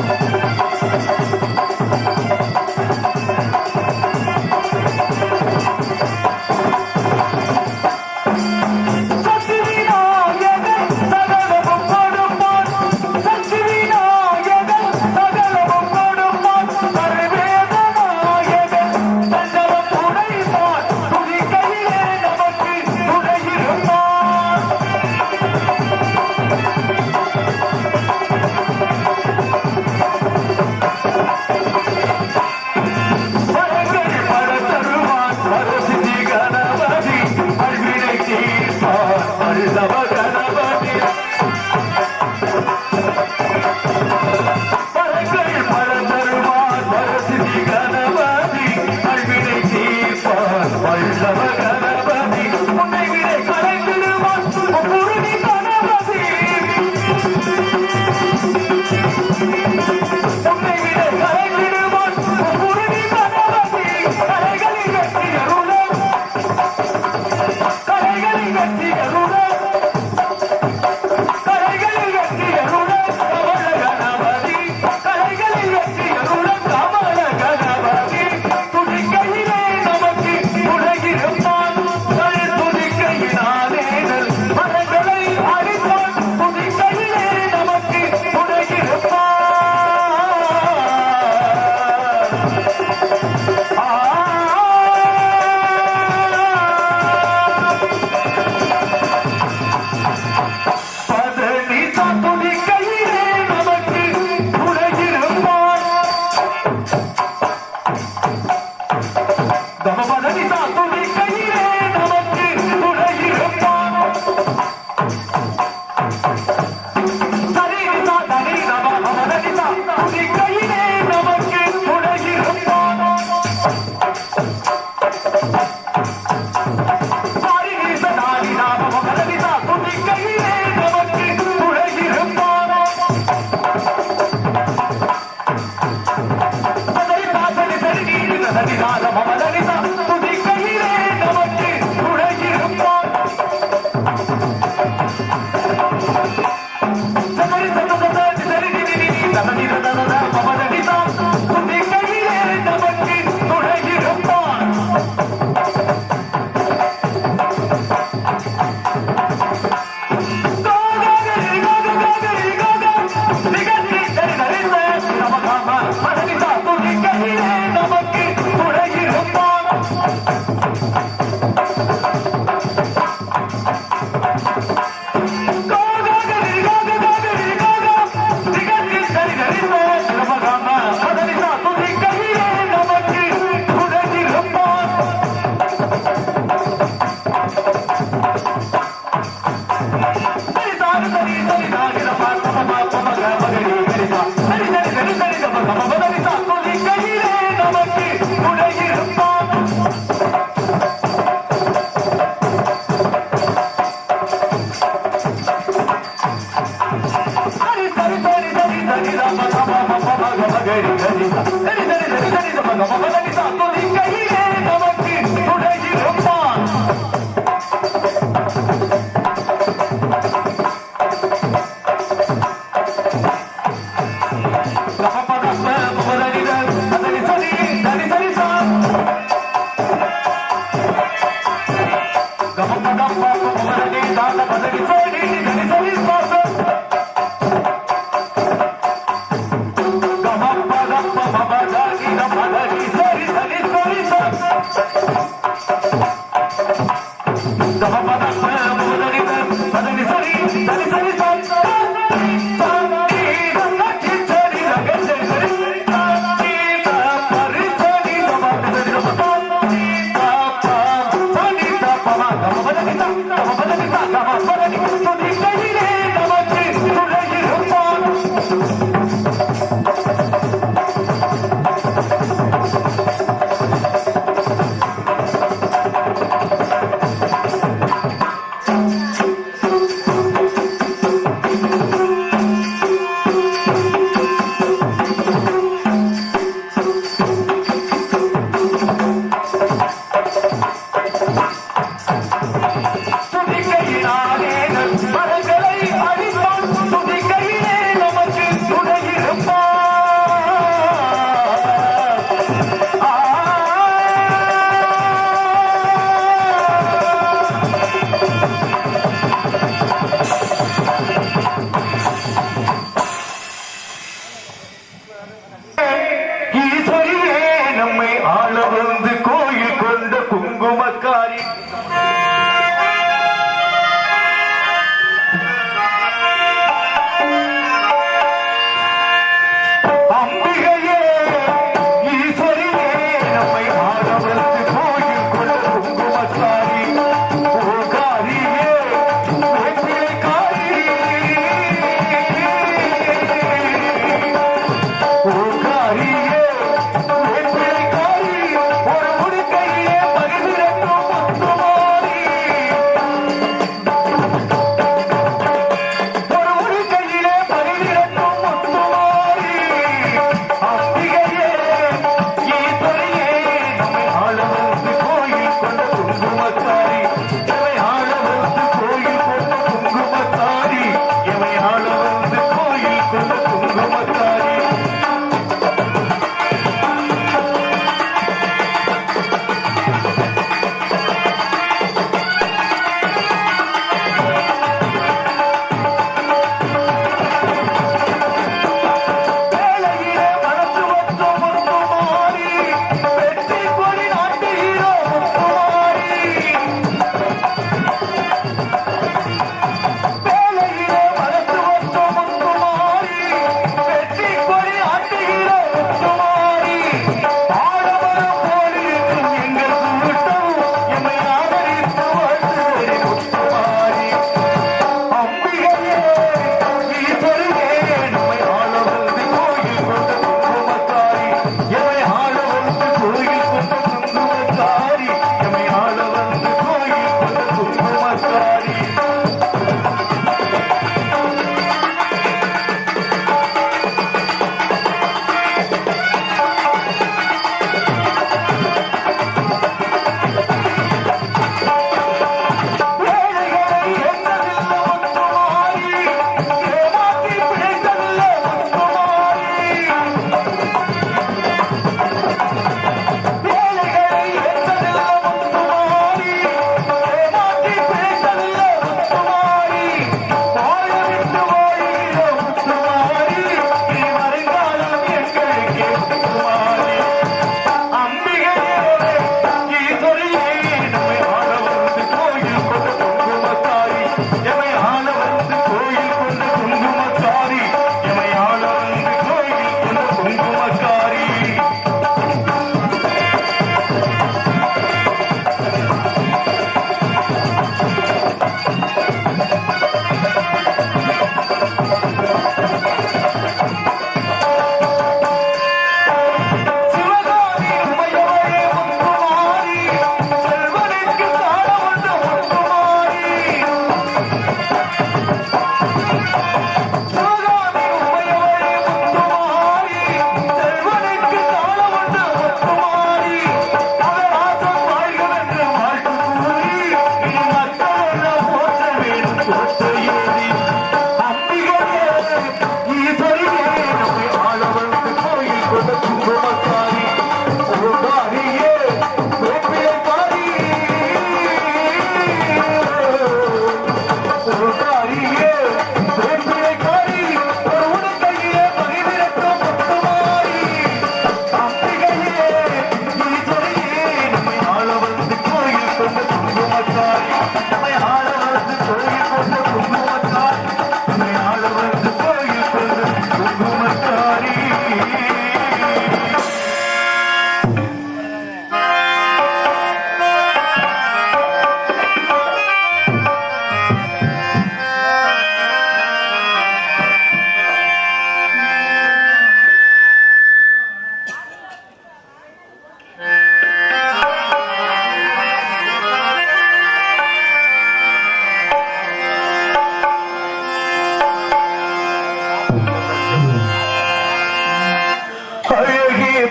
Sorry.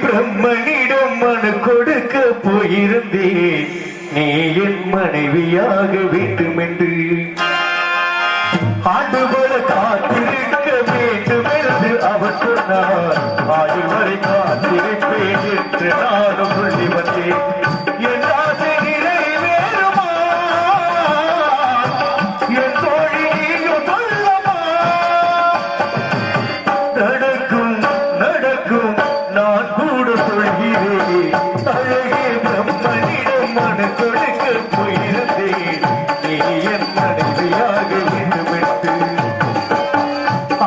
பிரம்மனிடம் மனு கொடுக்க போயிருந்தேன், நீ என் மனைவியாக வேண்டும் என்று ஆண்டுபல காத்திருக்க வேண்டும் என்று அவர் சொன்னார். ஆயுள் வரை காத்திருப்பேன் என்று நானும் சொல்லி வந்தேன். என் ஆசை நிறைவேறுமா? என் தோழி நீயும் சொல்லமா? நடக்கும் நடக்கும் நான் கூட சொல்கிறேன். அழகே பிரம்மனிடம் மனு கொடுக்க போயிருந்தேன், நீ என் மனைவியாக வேண்டும் என்று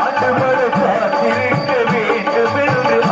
ஆண்டுபல காத்திருக்க வேண்டும் என்று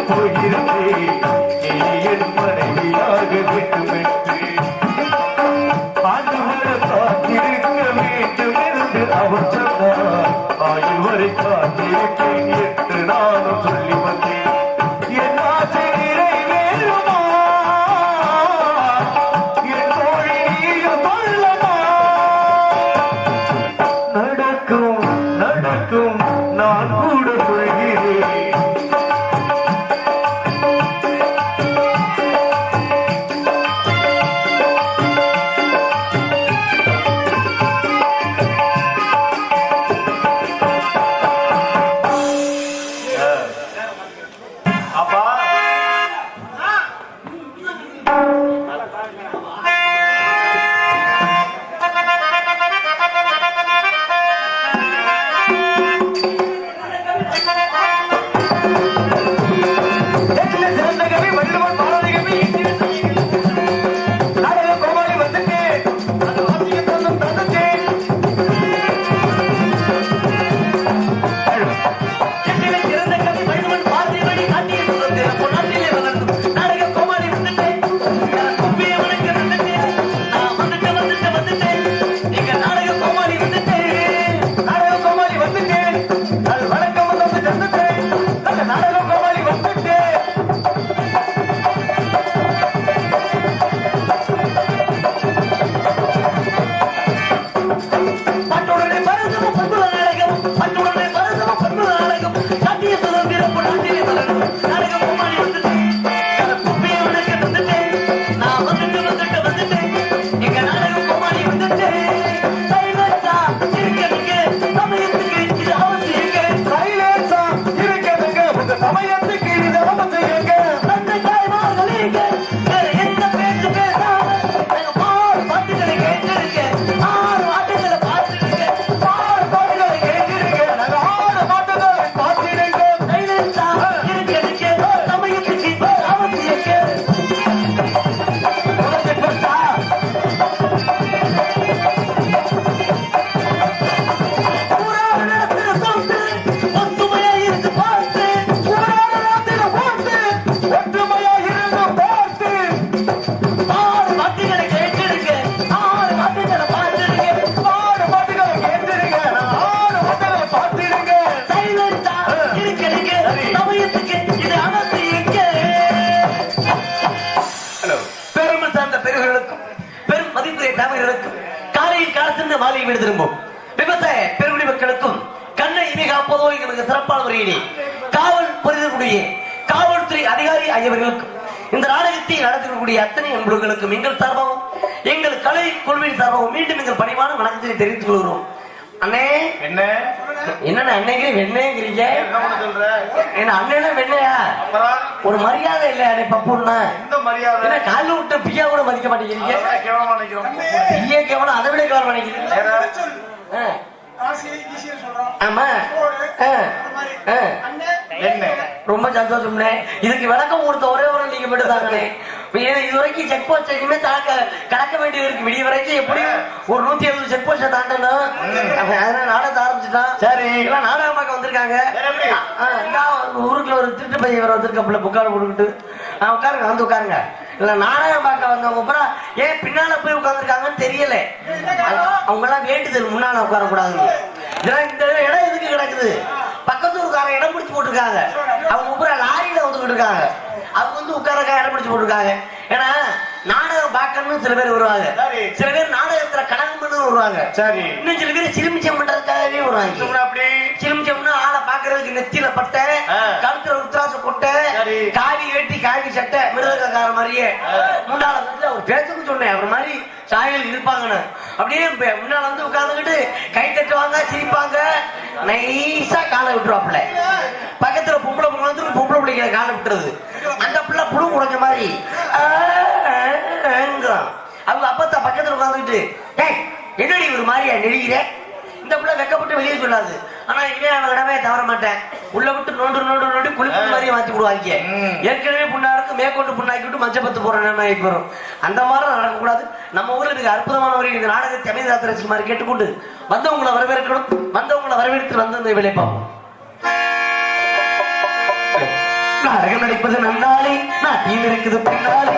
போயிருந்தேன் நீ என் மனைவியாக வேண்டும் என்று ஆண்டு காத்திருக்க வேண்டும் என்று அவர் சொன்னார் ஆயுள் வரை காத்திருப்பேன் என்று நானும் சொல்லி வந்தேன் என் ஆசை நிறைவேறுமா என் தோழி நீயும் சொல்லமா நடக்கும் நடக்கும் நான் கூட சொல்கிறேன் விவசாய பெருங்குடி மக்களுக்கும் கண்ணை இமை காப்பதோ எங்களுக்கு சிறப்பான முறையிலே காவல் புரிதக்கூடிய காவல்துறை அதிகாரி ஆகியவர்களுக்கும் இந்த நாடகத்தை நடத்தக்கூடிய அத்தனை அன்புகளுக்கும் எங்கள் சார்பாகவும் எங்கள் கலை குழுவின் சார்பாகவும் மீண்டும் எங்கள் பணிவான வணக்கத்தை தெரிவித்துக் கொள்கிறோம். அண்ணே என்ன என்னன்னு அன்னைக்கு வெண்ணைங்கிறீங்க என்ன அண்ணே வெண்ணையா ஒரு மரியாதை இல்ல அன்னை பப்புன்னா இந்த மரியாதை கால விட்டு பியா கூட மதிக்க மாட்டேங்கிறீங்க பிய கேவலம் அதை விட கேவலம் நினைக்கிறீங்க. ஆமா ரொம்ப சந்தோஷம். இதுக்கு விளக்கம் கொடுத்த ஒரே ஒரு நீங்க மட்டும் தாங்கண்ணே. இது வரைக்கும் செக் போஸ்ட் எதுவுமே கடக்க வேண்டியது இருக்கு. விடிய வரைக்கும் எப்படியும் ஒரு 170 செக் போஸ்ட தாண்டணும். அதனால நாடகத்தை ஆரம்பிச்சுட்டான். சரி எல்லாம் நாடகம் பார்க்க வந்திருக்காங்க. ஊருக்குள்ள ஒரு திருட்டு பையன் வர வந்திருக்க புக்கார கொடுக்கிட்டு உட்காருங்க வந்து உட்காருங்க. இல்ல நாடகம் பார்க்க வந்தவங்க அப்புறம் ஏன் பின்னால போய் உட்கார்ந்துருக்காங்கன்னு தெரியல. அவங்க எல்லாம் வேண்டுதல் முன்னால உட்கார கூடாது. இந்த இடம் எதுக்கு கிடக்குது? பக்கத்து ஊருக்காரங்க இடம் பிடிச்சு போட்டிருக்காங்க. அவங்க அப்புறம் லாரியில வந்துகிட்டு இருக்காங்க. அவங்க வந்து உட்காரக்கா இடம் பிடிச்சு போட்டிருக்காங்க. ஏன்னா நாடகம் பார்க்கணும்னு சில பேர் வருவாங்க. சில பேர் நாடகத்துல கணக்கு பண்ணு வருவாங்க. சரி இன்னும் சில பேர் சிலுமிச்சம் பண்றதுக்காகவே வருவாங்க. அப்படி சிலுமிச்சம்னா ஆளை பாக்குறதுக்கு நெத்தியில பட்டை, கழுத்துல உத்ராச கொட்டை, காவி வெட்டி காவி சட்டை, மிருதக்கார மாதிரியே முன்னால வந்து அவர் பேசுக்கு சொன்னேன். அவர் மாதிரி சாயல் இருப்பாங்கன்னு அப்படியே முன்னால வந்து உட்கார்ந்துக்கிட்டு கை தட்டுவாங்க, சிரிப்பாங்க, நைஸா காலை விட்டுருவாப்புல. பக்கத்துல பொம்பளை பொண்ணு வந்து பொம்பளை பிள்ளைங்க காலை விட்டுறது. அந்த பிள்ளை புழு உடைஞ்ச மாதிரி அவங்க அப்பத்தா பக்கத்துல உட்காந்துக்கிட்டு என்னடி ஒரு மாதிரியா நெடுகிற. இந்த பிள்ளை வெக்கப்பட்டு வெளியே சொல்லாது. ஆனா இனிமே அவன் இடமே தவற மாட்டேன். உள்ள விட்டு நோண்டு நோண்டு நோண்டி குளிப்பு மாதிரியே மாத்தி விடுவாங்க. ஏற்கனவே புண்ணாருக்கு மேற்கொண்டு புண்ணாக்கிட்டு மஞ்சப்பத்து போற நேரம் வரும். அந்த மாதிரி நடக்கக்கூடாது. நம்ம ஊர்ல இதுக்கு அற்புதமான முறையில் இந்த நாடகத்தை அமைதி ரசிக்குமாறு கேட்டுக்கொண்டு வந்தவங்களை வரவேற்கணும். வந்தவங்களை வரவேற்று வந்து இந்த வேலை பார்ப்போம். நாடகம் நடிப்பது நன்னாலே நாட்டியம் இருக்குது பின்னாலே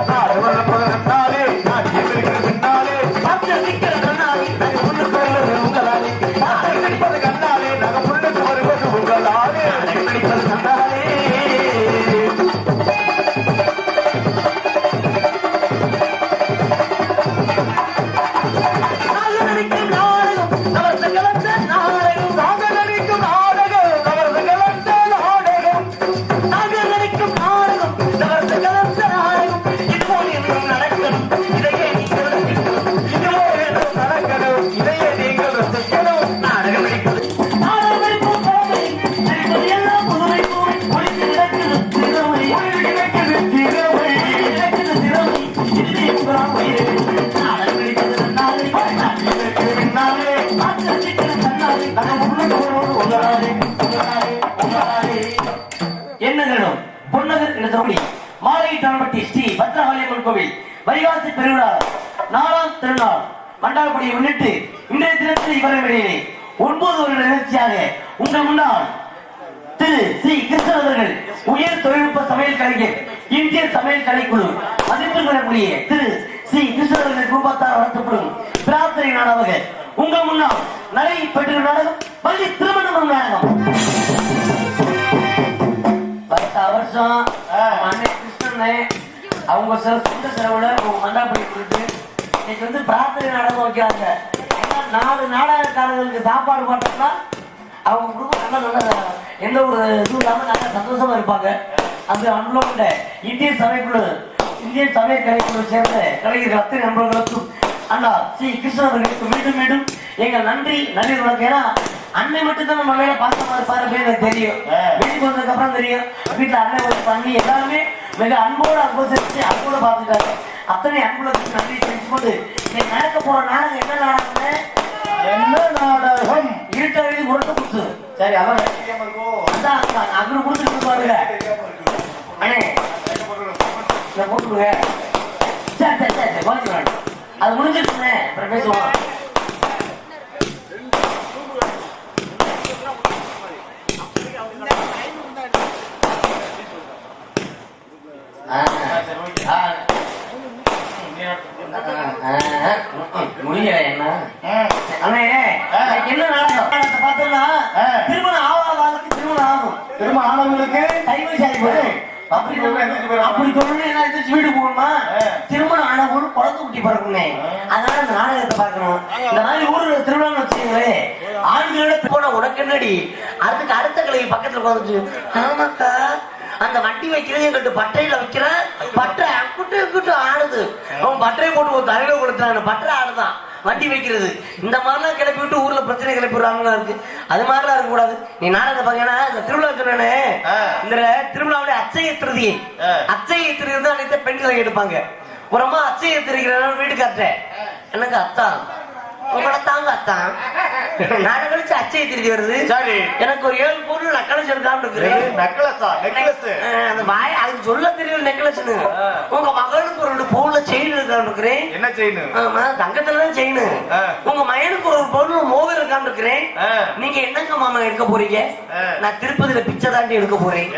நாடகம் நடப்பது நன்னாலே நாட்டியம் இருக்கிறது பின்னாலே பாத்திரம் நிற்கிற நன்னாலே நாங்கள் முன்னுக்கு வருவது உங்களாலே நாடகம் நடிப்பது கண்ணாலே நாங்கள் முன்னுக்கு வருவது உங்களாலே நாடகம் நடிப்பது நன்னாலே நாங்கள் நடிக்கும் நாடகம் கலந்த கலந்த நாடகம் நாங்கள் நடிக்கும் நாடகம் கவர்ந்து கலந்த நாடகம் நாங்கள் நடிக்கும் நாடகம் கலந்த கலந்த நாடகம் இதுபோல் இன்னும் நடக்கணும் இதையே நீங்கள் ரசிக்கணும் இதுவோ என்று நடக்கணும் இதையே நீங்கள் ரசிக்கணும் நாடகம் நடிப்பது நாடகம் நடிப்போம் போதை நடிப்பது எல்லாம் புதுமை போய் ஒளிந்து கிடக்குது திறமை கிடைக்கிறது திறமை கிடக்குது திறமை இதுவே உங்களால் உயிரே நாடகம் நடிப்பது நன்னாலே இருக்கிறது பின்னாலே பாத்திரம் சிக்கிற கண்ணாலே நாங்கள் முன்னுக்கு வருவது உங்களாலே உங்களாலே உங்களாலே என்ன வேணும் பொன்னகர் இடத்தபடி மாலை தனப்பட்டி ஸ்ரீ பத்ரகாளியம்மன் கோவில் வைகாசி பெருவிழா 4ஆம் திருநாள் மண்டாபடியை முன்னிட்டு இன்றைய தினத்தில் இவரமிடையிலே 9 வருட நிகழ்ச்சியாக உங்கள் முன்னால் திரு சி கிருஷ்ணன் அவர்கள் உயர் தொழில்நுட்ப சமையல் கலைஞர் இந்திய சமையல் கலைக்குழு மதிப்பில் வரக்கூடிய திரு சி கிருஷ்ணன் அவர்கள் குடும்பத்தால் நடத்தப்படும் பிரார்த்தனை நாடக உங்கள் முன்னால் நடை பெற்ற நாடகம் வள்ளி திருமணம் நாடகம் வருஷம் அண்ணன் கிருஷ்ணன் அவங்க சொந்த செலவுல மண்டாப்படி போயிட்டு இன்னைக்கு வந்து பிரார்த்தனை நாடகம் வைக்கிறாங்க. ஏன்னா 4 நாடகக்காரர்களுக்கு சாப்பாடு போட்டோம்னா அவங்க குடும்பம் நல்ல எந்த ஒரு இதுவும் இல்லாம நல்ல சந்தோஷமா இருப்பாங்க. அந்த அன்போட இந்தியன் சமய கலைக்குழு சேர்ந்த கலைஞர்கள் அத்தனை நண்பர்களுக்கும் அண்ணா ஸ்ரீ கிருஷ்ணன் அவர்களுக்கு மீண்டும் மீண்டும் எங்கள் நன்றி வணக்கம். ஏன்னா அன்னை மட்டும் தான் நம்ம மேல பாசமா இருப்பாரு எனக்கு தெரியும். வீட்டுக்கு வந்ததுக்கு அப்புறம் தெரியும் வீட்டுல அன்னை ஒரு பண்ணி எல்லாருமே மிக அன்போடு அனுபவிச்சு அன்போடு பார்த்துட்டாங்க. அத்தனை அன்புகளுக்கு நன்றி தெரிஞ்சு கொண்டு இன்னைக்கு நடக்க போற நாடகம் என்ன நாடகம்னு என்ன நாடகம் இருட்ட வழி முரட்டு குத்து. சரி அதான் அதான் அங்க கொடுத்துட்டு பாருங்க அண்ணே போட்டுருங்க. சரி குறைச்சிக்கலாம். அது முடிஞ்சிருச்சுண்ணே அப்புறம் பேசுவோம். முடியல என்ன அண்ணே என்ன நாடகம் பார்த்தோம்னா திருமணம் ஆவாதற்கு திருமணம் ஆகும். திரும்ப ஆனவங்களுக்கு தைவசாரி போய் அப்படி சொல்லணும் எந்திரிச்சு வீடு போகணுமா திருமணம் ஆன ஒரு குழந்தை குட்டி பிறக்குமே. அதனால இந்த நாடகத்தை பார்க்கணும். இந்த மாதிரி ஊர்ல திருமணம் வச்சுக்கீங்களே ஆண்களோட போன உனக்கு என்னடி அதுக்கு அடுத்த கிளைக்கு பக்கத்துல உட்காந்துச்சு. ஆமாக்கா அந்த வண்டி வைக்கிறதையும் கட்டு பட்டையில வைக்கிற பட்டை அக்குட்டு ஆடுது. அவன் பட்டரை போட்டு ஒரு தலையில கொடுத்தாங்க பட்டரை ஆடுதான் வண்டி வைக்கிறது. இந்த மாதிரிலாம் கிளப்பி விட்டு ஊர்ல பிரச்சனை கிளப்பி விடுறாங்களா இருக்கு. அது மாதிரிலாம் இருக்க கூடாது. நீ நாடகத்தை பாத்தீங்கன்னா இந்த திருவிழா சொன்னே இந்த திருவிழாவுடைய அச்சய திருதியை தான் அனைத்து பெண்களை எடுப்பாங்க. புறமா அச்சய திருக்கிறனால வீட்டுக்காட்ட எனக்கு அத்தான் உங்களோட தாங்க அத்தான் நாடகம் கழிச்சு அச்சய திருதி வருது. சரி எனக்கு ஒரு 7 பொருள் நக்கலஸ் எடுக்காம இருக்கிறேன். அந்த வாய அதுக்கு சொல்ல தெரியல நெக்லஸ். உங்க மகளுக்கு ஒரு 2 பவுன்ல செயின் இருக்காம இருக்கிறேன். என்ன செயின்? ஆமா தங்கத்துலதான் செயின். உங்க மகனுக்கு ஒரு பவுன் மோதிரம் இருக்காம இருக்கிறேன். நீங்க என்னங்க மாமா எடுக்க போறீங்க? நான் திருப்பதியில பிச்சை தாண்டி எடுக்க போறேன்.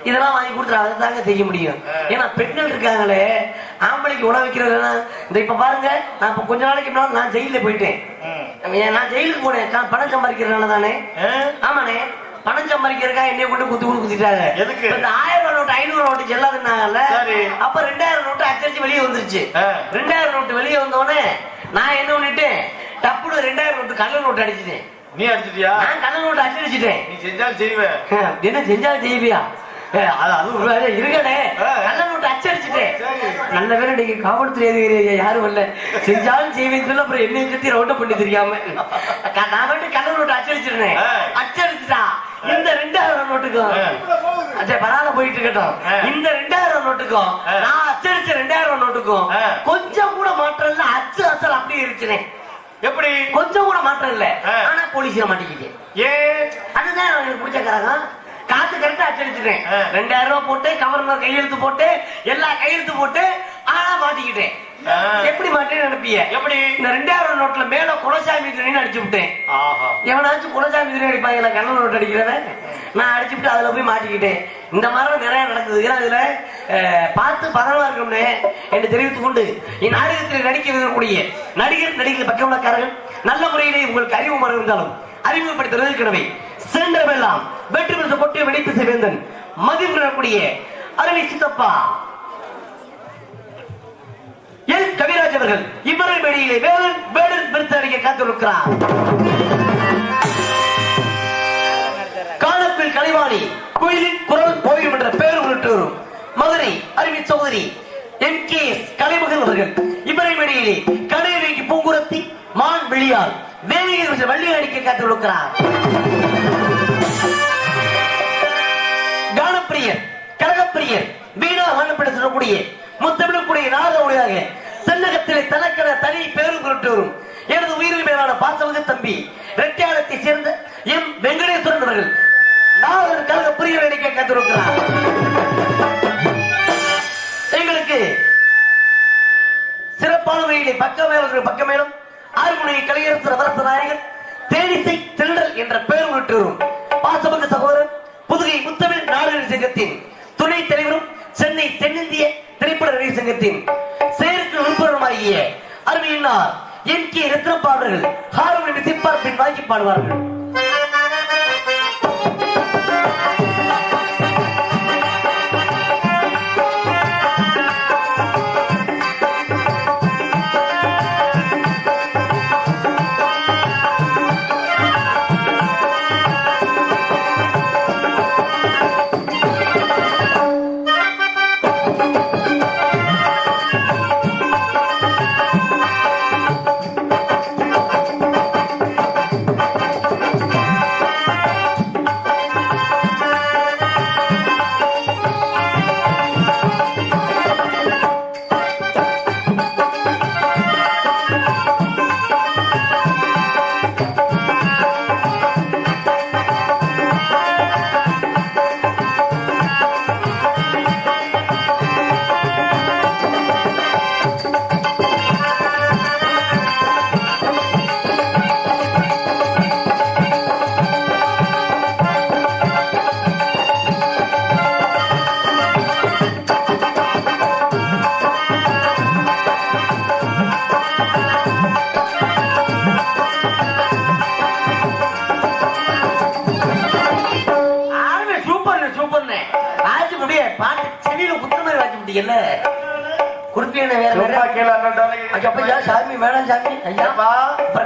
இதெல்லாம் வாங்கி கொடுத்துரு அதை தாங்க செய்ய முடியும். ஏன்னா பெண்கள் இருக்காங்களே ஆம்பளைக்கு உணவு வைக்கிறதுனா இந்த இப்ப பாருங்க நான் இப்ப கொஞ்ச நாளைக்கு முன்னாடி நான் ஜெயில போயிட்டேன். நான் ஜெயிலுக்கு போனேன் பணம் சம்பாதிக்கிறதுனால தானே. ஆமாண்ணே பணம் சம்பாதிக்கிறதுக்கா என்னைய கொண்டு குத்திட்டாங்க. எதுக்கு? இந்த 1000 நோட்டு 500 நோட்டு செல்லாதுன்னாங்கல்ல. அப்ப 2000 நோட்டு அச்சடிச்சு வெளியே வந்துருச்சு. 2000 நோட்டு வெளியே வந்தோடனே நான் என்ன பண்ணிட்டேன் டப்புனு 2000 நோட்டு கள்ள நோட்டு அடிச்சுட்டேன். நீ அடிச்சிட்டியா? நான் கள்ள நோட்டு அடிச்சிட்டேன். நீ செஞ்சாலும் செய்வேன். என்ன செஞ்சாலும் செய்வியா? அது இருக்கனே கள்ள நோட்டு அச்சடிச்சுட்டேன். நல்ல பேர் நீங்க காவல்துறை யாரும் இல்ல செஞ்சாலும் செய்வீங்க. அப்புறம் என்ன சுத்தி ரவுண்ட பண்ணி தெரியாம நான் மட்டும் கள்ள நோட்டு அச்சடிச்சிருந்தேன். அச்சடிச்சுட்டா இந்த 2000 நோட்டுக்கும் பரவாயில்ல போயிட்டு இருக்கட்டும். இந்த 2000 நோட்டுக்கும் நான் அச்சடிச்ச 2000 நோட்டுக்கும் கொஞ்சம் கூட மாற்றம் இல்ல. அசல் அப்படியே இருச்சுனே. எப்படி? கொஞ்சம் கூட மாற்றம் இல்ல. ஆனா போலீஸ்ல மாட்டிக்கிட்டேன். அதுதான் எனக்கு பிடிச்சக்காரங்க. காசு கரெக்டா அச்சடிச்சுட்டேன். 2000 ரூபாய் போட்டு கவர்னர் கையெழுத்து போட்டு எல்லா கையெழுத்து போட்டு ஆனா மாட்டிக்கிட்டேன். எப்படி மாட்டேன் அனுப்பிய எப்படி இந்த 2000 நோட்ல மேல குலசாமி துணின்னு அடிச்சு விட்டேன். ஆஹா எவனாச்சும் குலசாமி துணி அடிப்பாங்க கண்ணன் நோட்டு அடிக்கிறவன் நான் அடிச்சு விட்டு அதுல போய் மாட்டிக்கிட்டேன். இந்த மாதிரி நிறைய நடக்குது. ஏன்னா இதுல பார்த்து பதவா இருக்கணும்னு என்று தெரிவித்துக் கொண்டு இந்நாடகத்தில் நடிக்க இருக்கக்கூடிய நடிகர் நடிகர் பக்கமுள்ளக்காரர்கள் நல்ல முறையிலே உங்களுக்கு அறிமுகம் இருந்தாலும் அறிமுகப்படுத்துவதற்கனவே சென்றவெல்லாம் வெற்றி பெற்ற கொட்டிய வெடிப்பு வேந்தன் மதிப்பிடக்கூடிய அருமை சித்தப்பா எல் கவிராஜ் அவர்கள் இவரை வெளியிலே வேலன் வேலன் விருது அளிக்க காத்திருக்கிறார். காணப்பில் கலைவாணி கோயிலின் குரல் கோயில் என்ற பெயர் உள்ளிட்டு வரும் மதுரை அருமை சகோதரி MKS கலைமகன் அவர்கள் இவரை வெளியிலே கடையிலேக்கு பூங்குரத்தி மான் வெளியால் வேலையை வள்ளி அடிக்க காத்திருக்கிறார். கானப்பிரியர் கரகப்பிரியர் வீணா காணப்படக்கூடிய முத்தமிழக்கூடிய நாடக தென்னகத்திலே தனக்கென தனி பேரும் கொண்டு வரும் எனது உயிரில் மேலான பாசவக தம்பி ரெட்டியாளத்தை சேர்ந்த எம் வெங்கடேஸ்வரன் அவர்கள் நாகர் கழக பிரியர் அடிக்க காத்திருக்கிறார். எங்களுக்கு சிறப்பான முறையிலே பக்கமேலும் ஆறுமுனை கலையரசர் வரச நாயகர் தேனிசை திண்டல் என்ற பெயர் உள்ளிட்டு வரும் பாசவக சகோதரர் புதுகை முத்தமிழ் நாடக சங்கத்தின் துணைத் தலைவரும் சென்னை தென்னிந்திய திரைப்பட நடிகர் சங்கத்தின் செயற்கு உறுப்பினருமாகிய அருமையினார் MK ரத்னப்பா அவர்கள் ஹார்மோனியம் சிப்பார்ப்பின் வாங்கி பாடுவார்கள்.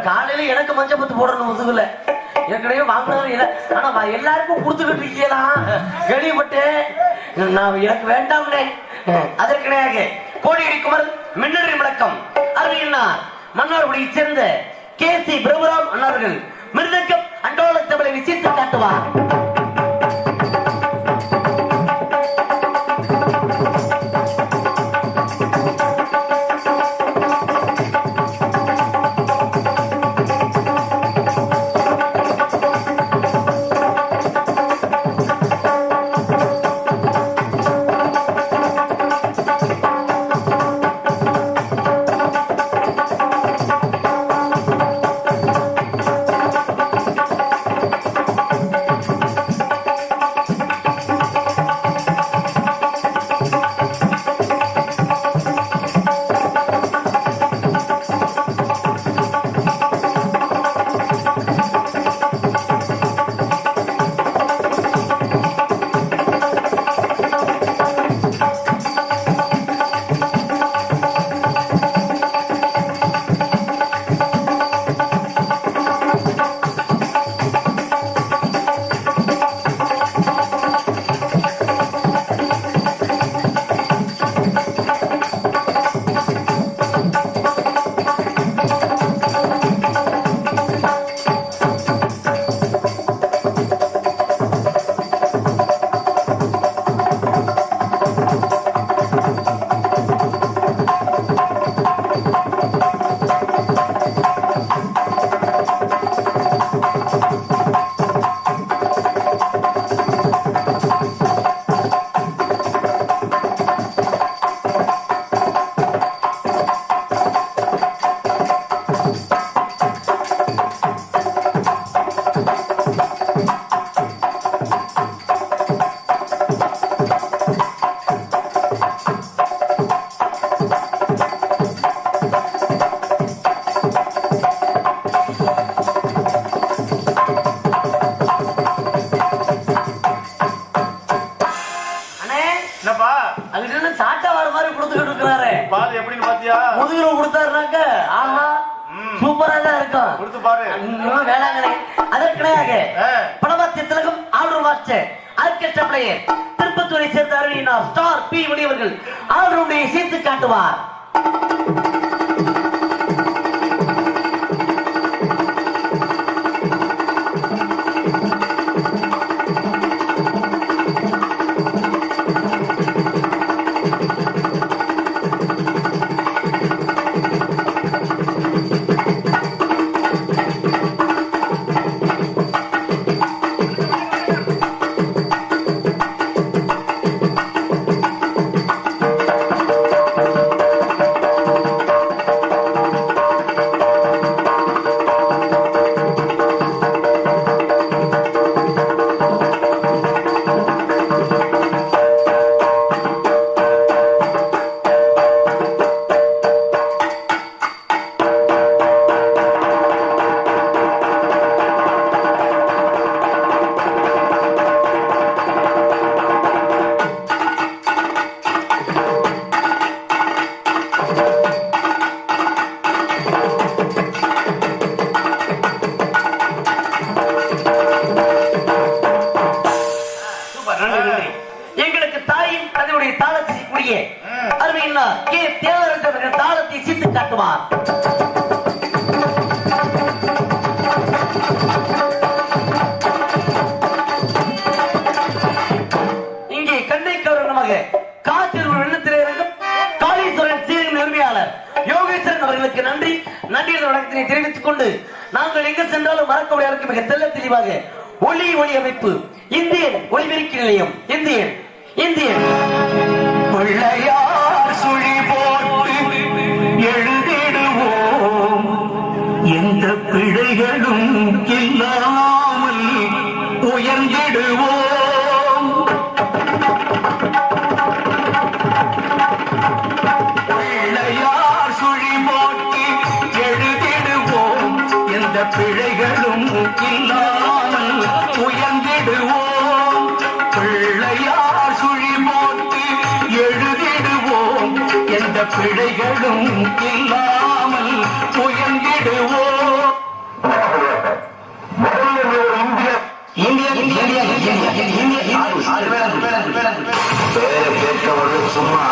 காலையில எனக்கு மஞ்ச பத்து போடணும் முதுகுல ஏற்கனவே வாங்கினது ஆனா எல்லாருக்கும் கொடுத்துக்கிட்டு இருக்கீங்களா கேள்விப்பட்டு நான் எனக்கு வேண்டாம்னே அதற்கிடையாக கோடியடி குமர் மின்னறி முழக்கம் அருமையினார் மன்னார்குடியைச் சேர்ந்த KC பிரபுராம் அண்ணார்கள் மிருதங்கம் அண்டோல தமிழை விசித்து காட்டுவார். அது எப்படின்னு பாத்தியா? முதுகுல கொடுத்தாருனாக்க ஆஹா சூப்பரா தான் இருக்கும். கொடுத்து பாரு. வேளாங்கண்ணே அதற்கிடையாக பணவாத்திய திலகம் ஆல்ரூம் மாஸ்டர் ஆர்கெஸ்ட்ரா பிளேயர் திருப்பத்தூரை சேர்ந்த அறிவியினார் ஸ்டார் பி மணியவர்கள் ஆல்ரூமை சேர்த்து காட்டுவார். எங்களுக்கு தாயின் அதனுடைய தாளத்தை கூடிய அருமையில்லா கே தேவராஜ் அவர்கள் தாளத்தை சீத்து காட்டுவார். இங்கே கண்ணை கவர்னமாக காற்றில் ஒரு வெள்ளத்தில் இறங்கும் காளீஸ்வரன் சீரின் உரிமையாளர் யோகேஸ்வரன் அவர்களுக்கு நன்றி வணக்கத்தினை தெரிவித்துக் கொண்டு நாங்கள் எங்கு சென்றாலும் மறக்க முடியாத மிக தெல்ல தெளிவாக ஒளி அமைப்பு இந்தியன் ஒளிபெருக்கி நிலையம் இந்தியன் பிள்ளையார் சுழி போட்டு எழுதிடுவோம், எந்த பிழைகளும் இல்லாமல் உயர்ந்திடுவோம். பிள்ளையார் சுழி போட்டு எழுதிடுவோம், எந்த பிழைகளும் இல்லாமல் உயர்ந்திடுவோம். பிள்ளையார் சுழி போட்டு எழுதிடுவோம், எந்த பிழைகளும் இல்லாமல் உயர்ந்திடுவோம். பேரை கேட்கவர்கள் சும்மா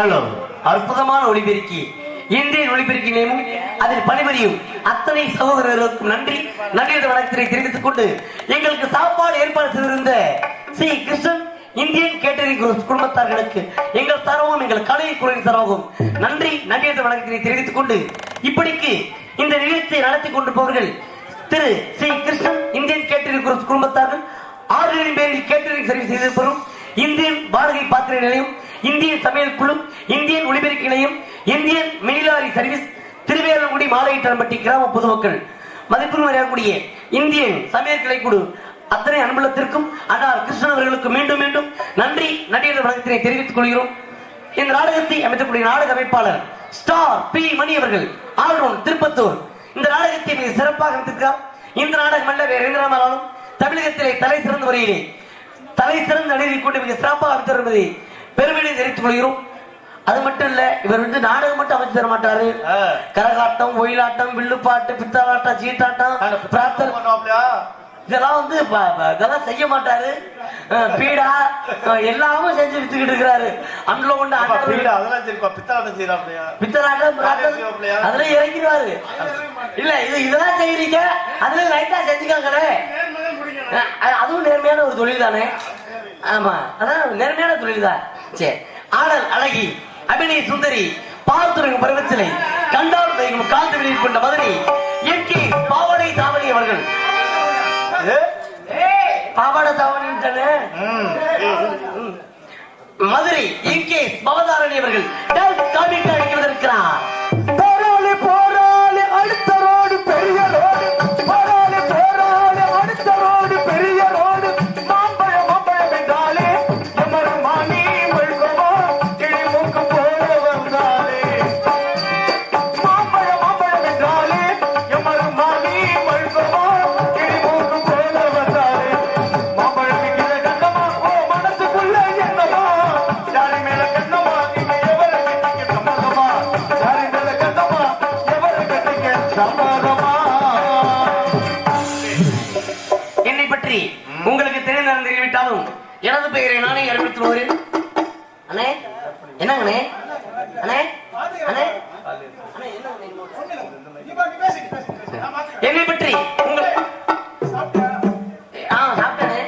அதுல அற்புதமான ஒளிபெருக்கி இந்தியன் ஒளிபெருக்கி நிலையமும் அதில் பணிபுரியும் அத்தனை சகோதரர்களுக்கும் நன்றி வணக்கத்தை தெரிவித்துக் கொண்டு எங்களுக்கு சாப்பாடு ஏற்பாடு செய்திருந்த ஸ்ரீ கிருஷ்ணன் இந்தியன் கேட்டரிங் குடும்பத்தார்களுக்கு எங்கள் தரவும் எங்கள் கலை குழுவின் தரவும் நன்றி வணக்கத்தை தெரிவித்துக் கொண்டு இப்படிக்கு இந்த நிகழ்ச்சியை நடத்தி கொண்டிருப்பவர்கள் திரு ஸ்ரீ கிருஷ்ணன் இந்தியன் கேட்டரிங் குடும்பத்தார்கள் 6 பேரில் கேட்டரிங் சர்வீஸ் செய்து பெறும் இந்தியன் வாடகை பாத்திர நிலையம், இந்தியன் சமையல் குழு, இந்தியன் ஒளிபெருக்கி நிலையம், இந்தியன் மினிலாரி சர்வீஸ், திருவேலங்குடி மாலையிட்டம்பட்டி கிராம பொதுமக்கள் மதிப்பு மரியாதைக்குரிய இந்தியன் சமையல் கிளை குழு அத்தனை அன்புலத்திற்கும் அன்னார் கிருஷ்ணன் அவர்களுக்கு மீண்டும் மீண்டும் நன்றி வணக்கத்தினை தெரிவித்துக் கொள்கிறோம். இந்த நாடகத்தை அமைக்கக்கூடிய நாடக அமைப்பாளர் ஸ்டார் பி மணி அவர்கள் ஆல்ரவுண்ட் திருப்பத்தூர் இந்த நாடகத்தை மிக சிறப்பாக அமைத்திருக்கிறார். இந்த நாடகம் அல்ல வேற எந்த நாளாலும் தமிழகத்திலே தலை சிறந்த முறையிலே தலை சிறந்த அணியை கொண்டு மிக சிறப்பாக அமைச்சர் என்பதை பெருமையை தெரிவித்துக் கொள்கிறோம். அது மட்டும் இல்ல, இவர் வந்து நாடகம் மட்டும் அமைச்சு தர மாட்டாரு. கரகாட்டம், ஒயிலாட்டம், வில்லுப்பாட்டு, பித்தலாட்டம், சீட்டாட்டம், இதெல்லாம் வந்து இதெல்லாம் செய்ய மாட்டாரு. பீடா எல்லாமே செஞ்சு வித்துக்கிட்டு இருக்கிறாரு. அண்ட்ல கொண்டு பித்தலாட்டம் அதுல இறங்கிடுவாரு. இல்ல இதெல்லாம் செய்யறீங்க, அதுல லைட்டா செஞ்சுக்காங்களே, அதுவும் நேர்மையான ஒரு தொழில் தானே. ஆமா, அதான் நேர்மையான தொழில் தான். சரி, ஆடல் அழகி, அபிநய சுந்தரி, பால்துறை பருவத்திலே கண்டால் காந்து வெளியில் கொண்ட மதுரை என்கே பாவடை தாவணி அவர்கள். பாவாடை தாவணி மதுரை என்கே பவதாரணி அவர்கள் காமிட்டு அழைக்கிறதற்கிறார். போராளி போராளி அடுத்த ரோடு பெரிய ரோடு, போராளி போராளி அடுத்த ரோடு பெரிய ரோடு, மாம்பழம் மாம்பழம் என்றாலே எமரு மானி மழுகவோ கிளி மூக்கு போல வந்தாலே, மாம்பழம் மாம்பழம் என்றாலே எமரு மானி மழுகவோ கிளி மூக்கு போல வந்தாலே, மாம்பழம் விக்கிற கண்ணமா ஓ மனசுக்குள்ள என்னமா, யாரி மேல கண்ணமா நீங்க எவரை கட்டிக்க சம்மதமா, யாரி மேல கண்ணமா எவரை கட்டிக்க சம்மதமா. என்னை பற்றி உங்களுக்கு தெரிவித்தாலும் எனது பெயரை நானே அறிவித்து வருகிறேன். அண்ணே என்னங்கண்ணே, அண்ணே அண்ணே என்னை பற்றி உங்களுக்கு சாப்பிட்டேனே.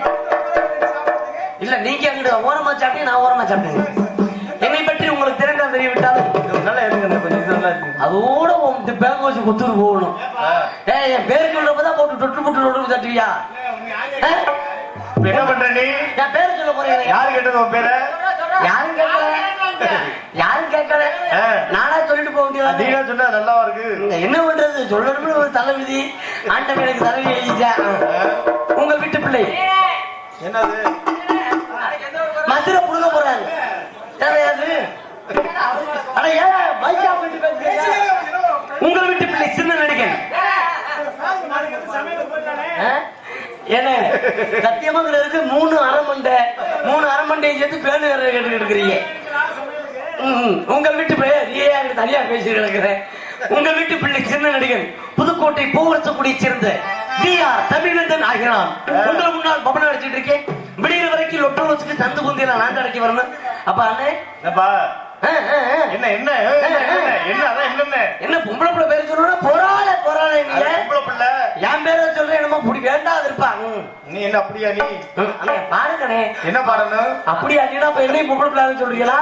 இல்ல நீங்க அங்கிட்டு ஓரமா சாப்பிட்டீங்க, நான் ஓரமா சாப்பிட்டேன். என்னை பற்றி உங்களுக்கு தெரிவித்தாலும் நல்லா இருக்குங்க, கொஞ்சம் நல்லா இருக்கு. அதோட பேங்க் வச்சு குத்துரு போகணும். என் பேருக்கு உள்ளப்பதான் போட்டு தொட்டு போட்டு நோட்டு தட்டுவியா? என்ன பண்ற நீ? என் பேரு சொல்ல போறேன். யாரு கேட்டது உன் பேர? யாரும் கேட்கல, யாரும் கேட்கல, நானா சொல்லிட்டு போக வேண்டியது. நீங்க சொன்னா நல்லா இருக்கு. என்ன பண்றது, சொல்லணும்னு ஒரு தலைவிதி ஆண்டம் எனக்கு தலைவி எழுதிட்டேன். உங்க வீட்டு பிள்ளை என்னது மதுரை புடுங்க போறாரு. தேவையாது. ஆனா ஏன் பைக்கா போயிட்டு பேசுறீங்க? உங்கள் வீட்டு பிள்ளை சின்ன நடிகன் என்ன சத்தியமாங்கிறதுக்கு 3 அரைமண்டை சேர்த்து பேனு கேட்டு இருக்கிறீங்க. உங்கள் வீட்டு பிள்ளை தனியா பேசி கிடக்குறேன். உங்கள் வீட்டு பிள்ளை சின்ன நடிகன் புதுக்கோட்டை போவரசக்குடியை சேர்ந்த VR தமிழ்நந்தன் ஆகிறான். உங்கள் முன்னால் பபன அடிச்சிட்டு இருக்கேன். விடிகிற வரைக்கும் லொட்டு வச்சுக்கு தந்து குந்தியில நான் அடக்கி வரணும். அப்ப அண்ணே என்ன என்ன என்ன என்ன பொம்பளை பிள்ளை பேர் சொல்லணும்? பொறாள என் பேர சொல்றேன். என்னமோ புடி வேண்டாது இருப்பாங்க. நீ என்ன அப்படியா? நீ பாருங்கண்ணே, என்ன பாடணும்? அப்படியா? நீனா இப்ப என்னையும் பொம்பளை பிள்ளை சொல்றீங்களா?